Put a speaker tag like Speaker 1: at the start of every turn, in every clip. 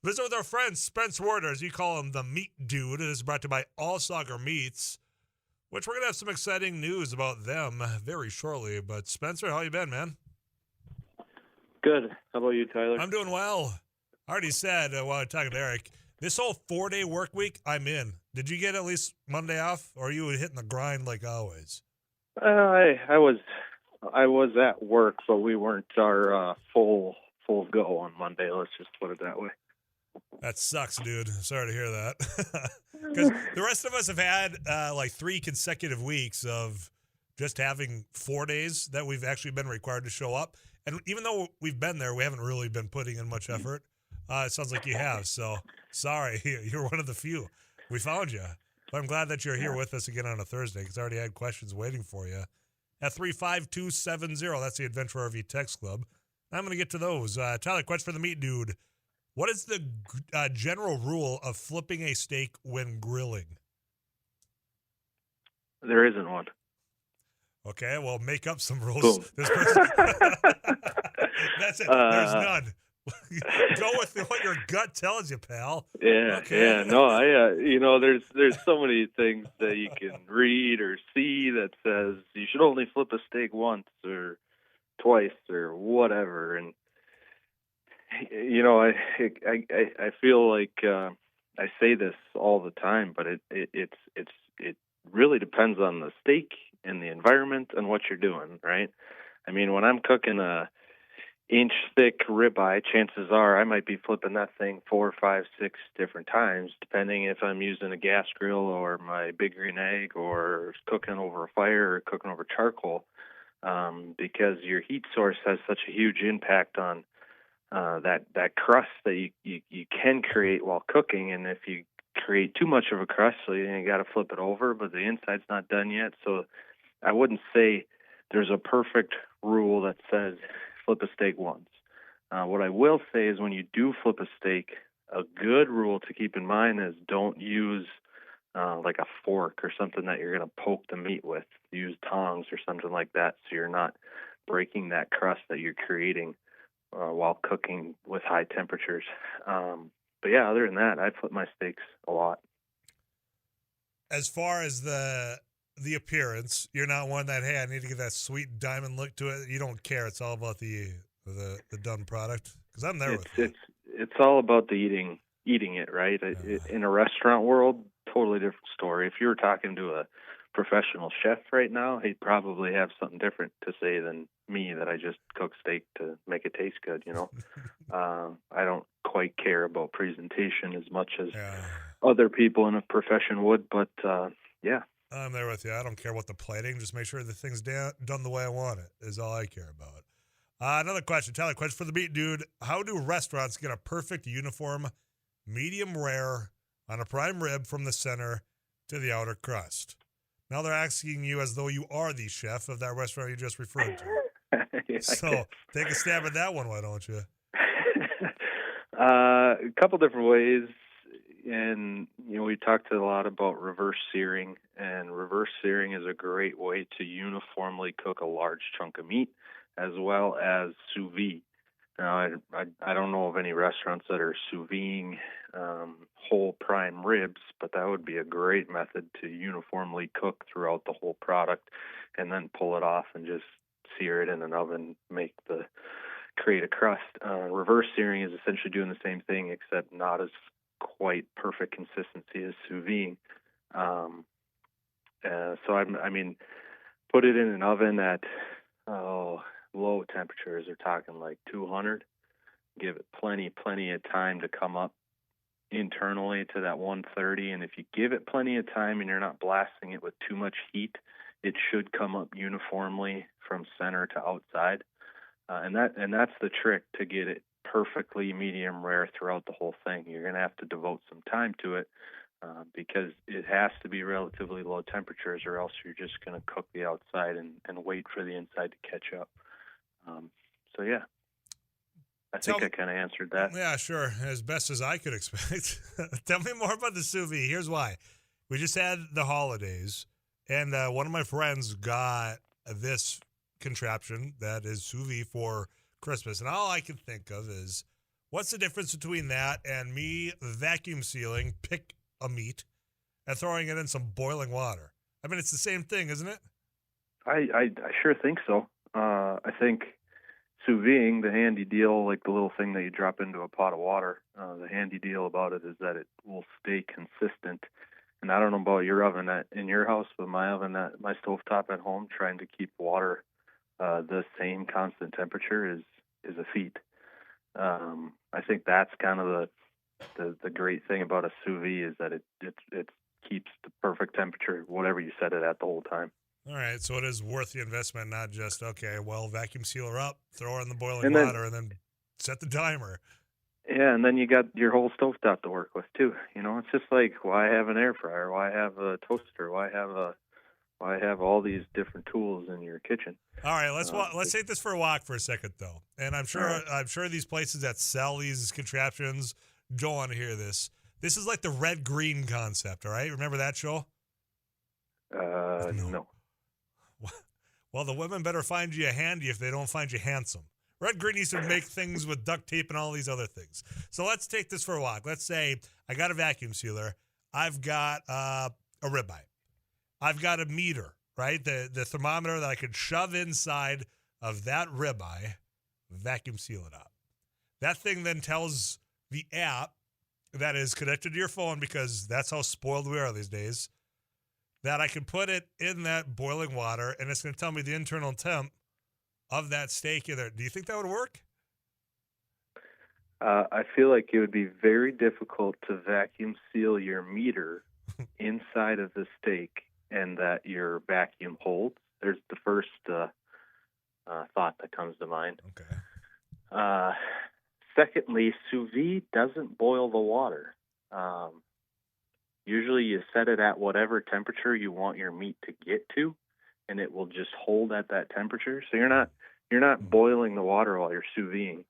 Speaker 1: Visit with our friend Spencer Wirt, as you call him, the Meat Dude. It is brought to you by All Soccer Meats, which we're going to have some exciting news about them very shortly. But Spencer, how you been, man?
Speaker 2: Good. How about you, Tyler?
Speaker 1: I'm doing well. I already said while I was talking to Eric, this whole 4-day work week, I'm in. Did you get at least Monday off, or are you hitting the grind like always?
Speaker 2: I was at work, but we weren't our full go on Monday. Let's just put it that way.
Speaker 1: That sucks, dude. Sorry to hear that. Because the rest of us have had like 3 consecutive weeks of just having 4 days that we've actually been required to show up. And even though we've been there, we haven't really been putting in much effort. It sounds like you have. So sorry, you're one of the few. We found you. But I'm glad that you're here with us again on a Thursday because I already had questions waiting for you. At 35270, that's the Adventure RV Text Club. I'm going to get to those. Tyler, question for the Meat Dude. What is the general rule of flipping a steak when grilling?
Speaker 2: There isn't one.
Speaker 1: Okay, well, make up some rules.
Speaker 2: Boom.
Speaker 1: That's it. There's none. Go with what your gut tells you, pal.
Speaker 2: Yeah,
Speaker 1: okay.
Speaker 2: yeah. No, there's so many things that you can read or see that says you should only flip a steak once or twice or whatever, and I feel like I say this all the time, but it really depends on the steak and the environment and what you're doing, right? I mean, when I'm cooking a inch thick ribeye, chances are I might be flipping that thing 4, 5, 6 different times, depending if I'm using a gas grill or my big green egg or cooking over a fire or cooking over charcoal, because your heat source has such a huge impact on that crust that you can create while cooking. And if you create too much of a crust, so you got to flip it over, but the inside's not done yet. So I wouldn't say there's a perfect rule that says flip a steak once. What I will say is when you do flip a steak, a good rule to keep in mind is don't use like a fork or something that you're going to poke the meat with. Use tongs or something like that so you're not breaking that crust that you're creating while cooking with high temperatures. But yeah, other than that, I flip my steaks a lot.
Speaker 1: As far as the appearance, you're not one that, hey, I need to get that sweet diamond look to it. You don't care. It's all about the done product. Because I'm there with you.
Speaker 2: It's all about the eating it, right? In a restaurant world, totally different story. If you were talking to a professional chef right now, he'd probably have something different to say than me, that I just cook steak to make it taste good, I don't quite care about presentation as much as other people in a profession would, but yeah.
Speaker 1: I'm there with you. I don't care what the plating. Just make sure the thing's done the way I want it is all I care about. Another question, Tyler, question for the Meat Dude. How do restaurants get a perfect uniform medium rare on a prime rib from the center to the outer crust? Now they're asking you as though you are the chef of that restaurant you just referred to.
Speaker 2: Yeah,
Speaker 1: so take a stab at that one, why don't you?
Speaker 2: A couple different ways. And, we talked a lot about reverse searing, and reverse searing is a great way to uniformly cook a large chunk of meat, as well as sous vide. Now, I don't know of any restaurants that are sous videing whole prime ribs, but that would be a great method to uniformly cook throughout the whole product and then pull it off and just sear it in an oven, create a crust. Reverse searing is essentially doing the same thing, except not as quite perfect consistency as sous vide. So I mean, put it in an oven at low temperatures. We're talking like 200. Give it plenty of time to come up internally to that 130. And if you give it plenty of time and you're not blasting it with too much heat, it should come up uniformly from center to outside. And that's the trick to get it perfectly medium rare throughout the whole thing. You're going to have to devote some time to it because it has to be relatively low temperatures, or else you're just going to cook the outside and wait for the inside to catch up. So yeah, I think I kind of answered that.
Speaker 1: Yeah, sure, as best as I could expect. Tell me more about the sous vide. Here's why. We just had the holidays, and one of my friends got this contraption that is sous vide for Christmas, and all I can think of is, What's the difference between that and me vacuum sealing, pick a meat, and throwing it in some boiling water? I mean, it's the same thing, isn't it?
Speaker 2: I sure think so. I think sous videing, the handy deal, like the little thing that you drop into a pot of water, the handy deal about it is that it will stay consistent. And I don't know about your oven in your house, but my oven my stovetop at home, trying to keep water the same constant temperature is a feat. I think that's kind of the great thing about a sous vide is that it keeps the perfect temperature, whatever you set it at the whole time.
Speaker 1: All right, so it is worth the investment, not just, okay, well, vacuum seal her up, throw her in the boiling
Speaker 2: And then,
Speaker 1: water, and then set the timer.
Speaker 2: Yeah, and then you got your whole stovetop to work with too. It's just like, why have an air fryer? Why have a toaster? Why have all these different tools in your kitchen?
Speaker 1: All right, let's take this for a walk for a second, though. And I'm sure these places that sell these contraptions don't want to hear this. This is like the red-green concept, all right? Remember that show?
Speaker 2: No.
Speaker 1: Well, the women better find you handy if they don't find you handsome. Red Green used to make things with duct tape and all these other things. So let's take this for a walk. Let's say I got a vacuum sealer. I've got a ribeye. I've got a meter, right? The thermometer that I could shove inside of that ribeye, vacuum seal it up. That thing then tells the app that is connected to your phone, because that's how spoiled we are these days, that I can put it in that boiling water, and it's going to tell me the internal temp of that steak in there. Do you think that would work?
Speaker 2: I feel like it would be very difficult to vacuum seal your meter inside of the steak and that your vacuum holds. There's the first thought that comes to mind.
Speaker 1: Okay.
Speaker 2: Secondly, sous vide doesn't boil the water. Usually you set it at whatever temperature you want your meat to get to, and it will just hold at that temperature. So you're not boiling the water while you're sous videing.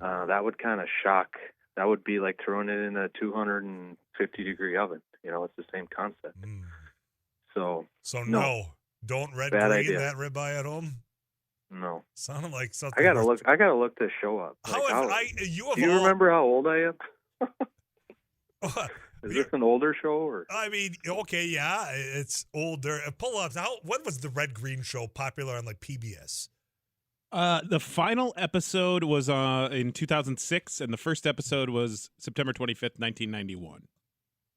Speaker 2: That would kind of shock. That would be like throwing it in a 250-degree oven. It's the same concept. So
Speaker 1: no, don't red green
Speaker 2: idea.
Speaker 1: that ribeye at home.
Speaker 2: No,
Speaker 1: sounded like something.
Speaker 2: I gotta look this show up.
Speaker 1: Do
Speaker 2: you remember how old I am? Is this an older show? Or?
Speaker 1: I mean, okay, yeah, it's older. Pull up. When was the Red Green show popular on like PBS?
Speaker 3: The final episode was in 2006, and the first episode was September 25th, 1991.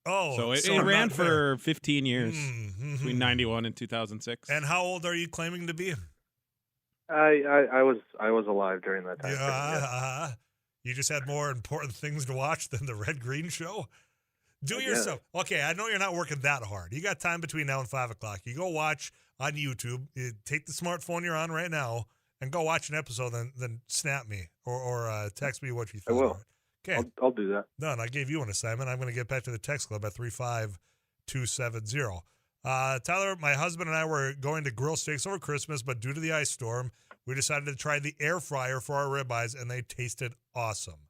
Speaker 1: Oh,
Speaker 3: so it ran for 15 years between 91 and 2006.
Speaker 1: And how old are you claiming to be?
Speaker 2: I was alive during that time.
Speaker 1: Yeah. You just had more important things to watch than the Red Green show. Do yourself. Okay, I know you're not working that hard. You got time between now and 5 o'clock. You go watch on YouTube. You take the smartphone you're on right now and go watch an episode. Then snap me or text me what you thought.
Speaker 2: I will.
Speaker 1: Okay,
Speaker 2: I'll do that.
Speaker 1: Done. I gave you an assignment. I'm going to get back to the text club at 35270. Tyler, my husband and I were going to grill steaks over Christmas, but due to the ice storm, we decided to try the air fryer for our ribeyes, and they tasted awesome.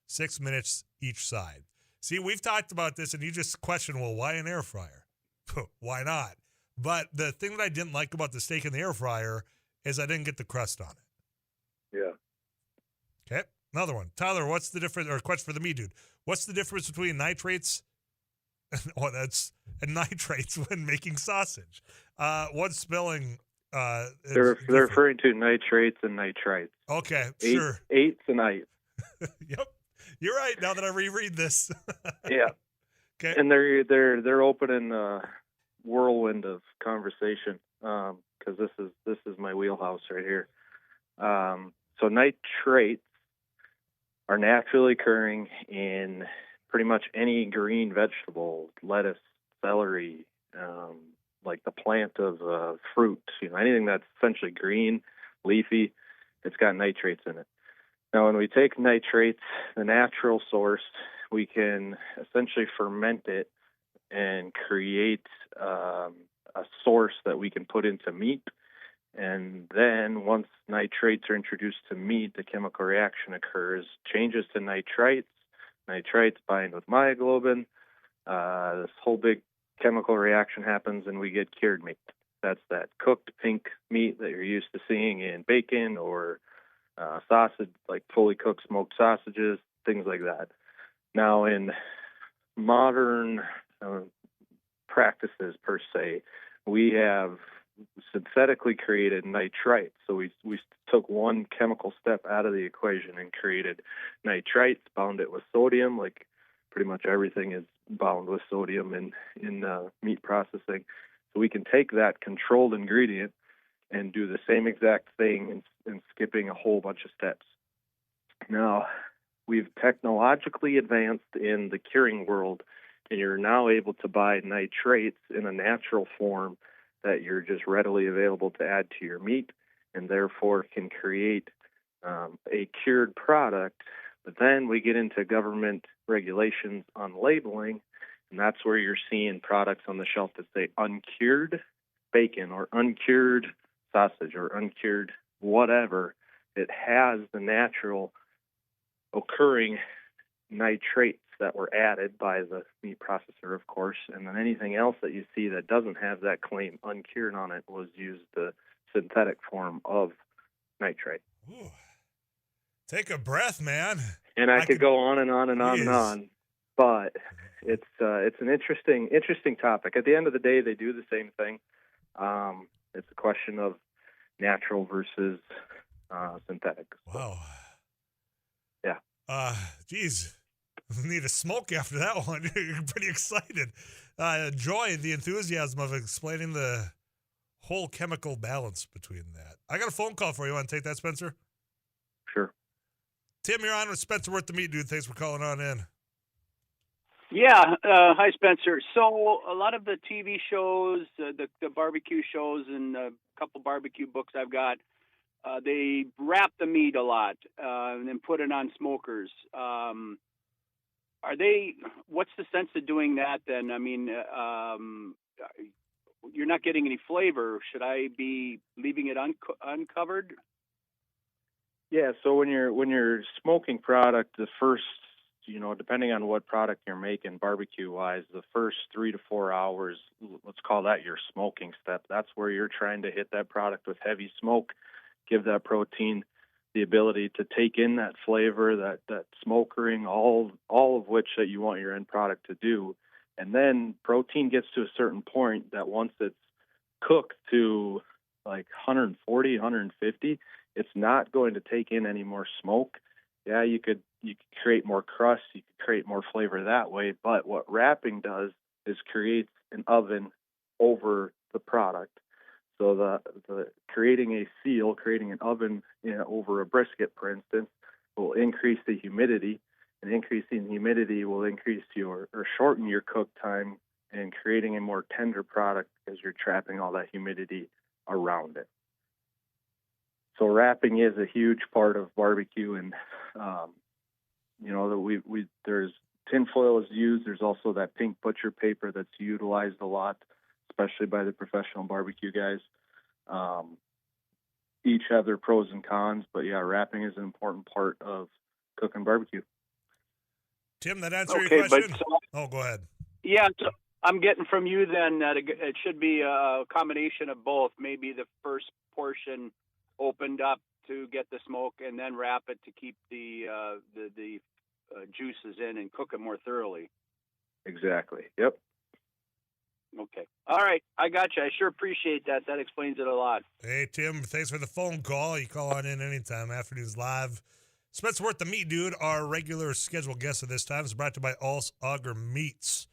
Speaker 1: 6 minutes each side. See, we've talked about this, and you just question, well, why an air fryer? Why not? But the thing that I didn't like about the steak in the air fryer is I didn't get the crust on it.
Speaker 2: Yeah.
Speaker 1: Okay, another one. Tyler, what's the difference, or question for the Meat Dude, what's the difference between nitrates and nitrates when making sausage? What's spelling?
Speaker 2: They're referring to nitrates and nitrites.
Speaker 1: Okay, sure.
Speaker 2: Eights and eights.
Speaker 1: Yep. You're right. Now that I reread this.
Speaker 2: Yeah.
Speaker 1: Okay.
Speaker 2: And they're opening a whirlwind of conversation because this is my wheelhouse right here. So nitrates are naturally occurring in pretty much any green vegetable, lettuce, celery, like the plant of fruit. Anything that's essentially green, leafy, it's got nitrates in it. Now, when we take nitrates, the natural source, we can essentially ferment it and create a source that we can put into meat. And then once nitrates are introduced to meat, the chemical reaction occurs, changes to nitrites. Nitrites bind with myoglobin. This whole big chemical reaction happens, and we get cured meat. That's that cooked pink meat that you're used to seeing in bacon or sausage, like fully cooked smoked sausages. things like that. Now, in modern practices per se, we have synthetically created nitrites. So we took one chemical step out of the equation and created nitrites, bound it with sodium, like pretty much everything is bound with sodium in meat processing. So we can take that controlled ingredient and do the same exact thing and skipping a whole bunch of steps. Now, we've technologically advanced in the curing world, and you're now able to buy nitrates in a natural form that you're just readily available to add to your meat, and therefore can create a cured product. But then we get into government regulations on labeling, and that's where you're seeing products on the shelf that say uncured bacon or uncured sausage or uncured whatever. It has the natural occurring nitrates that were added by the meat processor, of course, and then anything else that you see that doesn't have that claim uncured on it was used the synthetic form of nitrate.
Speaker 1: Ooh. Take a breath, man.
Speaker 2: And I could go on and on and on
Speaker 1: Jeez.
Speaker 2: and on, but it's an interesting topic. At the end of the day, they do the same thing. It's a question of natural versus synthetic.
Speaker 1: Wow.
Speaker 2: Yeah.
Speaker 1: Geez. Need a smoke after that one. You're pretty excited. Enjoy the enthusiasm of explaining the whole chemical balance between that. I got a phone call for you. Want to take that, Spencer?
Speaker 2: Sure.
Speaker 1: Tim, you're on with Spencer Wirt, the Meat Dude. Thanks for calling on in.
Speaker 4: Yeah. Hi, Spencer. So a lot of the TV shows, the barbecue shows, and a couple barbecue books I've got, they wrap the meat a lot and then put it on smokers. What's the sense of doing that then? I mean, you're not getting any flavor. Should I be leaving it uncovered?
Speaker 2: Yeah, so when you're smoking product, the first, depending on what product you're making barbecue-wise, the first 3 to 4 hours, let's call that your smoking step. That's where you're trying to hit that product with heavy smoke, give that protein the ability to take in that flavor, that smokering, all of which that you want your end product to do. And then protein gets to a certain point that once it's cooked to like 140, 150, it's not going to take in any more smoke. Yeah, you could create more crust, you could create more flavor that way, but what wrapping does is creates an oven over the product. So the creating a seal, creating an oven over a brisket, for instance, will increase the humidity, and increasing humidity will increase or shorten your cook time and creating a more tender product because you're trapping all that humidity around it. So wrapping is a huge part of barbecue, and that there's tinfoil is used. There's also that pink butcher paper that's utilized a lot, especially by the professional barbecue guys. Each have their pros and cons, but yeah, wrapping is an important part of cooking barbecue.
Speaker 1: Tim, that answer your question? Go ahead.
Speaker 4: Yeah, so I'm getting from you then that it should be a combination of both. Maybe the first portion opened up to get the smoke, and then wrap it to keep the juices in and cook it more thoroughly.
Speaker 2: Exactly. Yep.
Speaker 4: Okay. All right. I got you. I sure appreciate that. That explains it a lot.
Speaker 1: Hey, Tim, thanks for the phone call. You call on in anytime. Afternoons Live. Spencer Wirt, the Meat Dude, our regular scheduled guest of this time, is brought to you by All Auger Meats.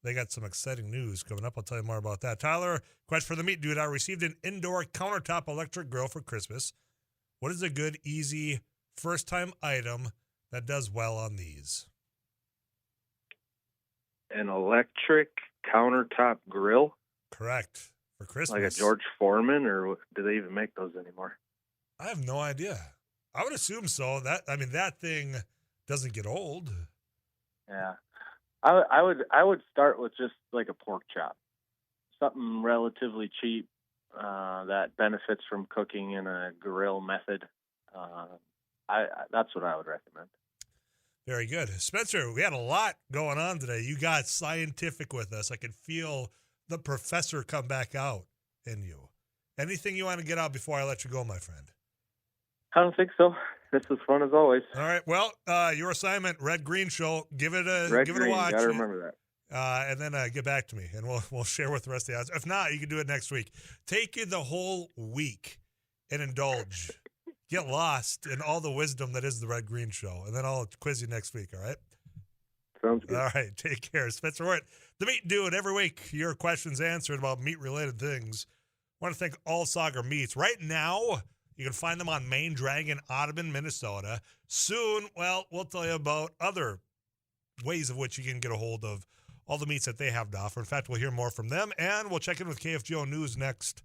Speaker 1: They got some exciting news coming up. I'll tell you more about that. Tyler, question for the Meat Dude. I received an indoor countertop electric grill for Christmas. What is a good, easy, first-time item that does well on these?
Speaker 2: An electric countertop grill?
Speaker 1: Correct. For Christmas.
Speaker 2: Like a George Foreman, or do they even make those anymore?
Speaker 1: I have no idea. I would assume so. That thing doesn't get old.
Speaker 2: Yeah. I would start with just like a pork chop. Something relatively cheap that benefits from cooking in a grill method. That's what I would recommend.
Speaker 1: Very good. Spencer, we had a lot going on today. You got scientific with us. I could feel the professor come back out in you. Anything you want to get out before I let you go, my friend?
Speaker 2: I don't think so. This was fun as always.
Speaker 1: All right. Well, your assignment, Red Green Show. Give it a
Speaker 2: Red
Speaker 1: give
Speaker 2: Green,
Speaker 1: it a watch.
Speaker 2: gotta remember that.
Speaker 1: And then get back to me, and we'll share with the rest of the odds. If not, you can do it next week. Take you the whole week and indulge. Get lost in all the wisdom that is the Red Green Show, and then I'll quiz you next week. All right.
Speaker 2: Sounds good.
Speaker 1: All right. Take care, Spencer Wirt, the Meat Dude. Every week, your questions answered about meat-related things. I want to thank All Sagar Meats. Right now, you can find them on Main Dragon, Audubon, Minnesota. Soon, well, we'll tell you about other ways of which you can get a hold of all the meats that they have to offer. In fact, we'll hear more from them, and we'll check in with KFGO News next.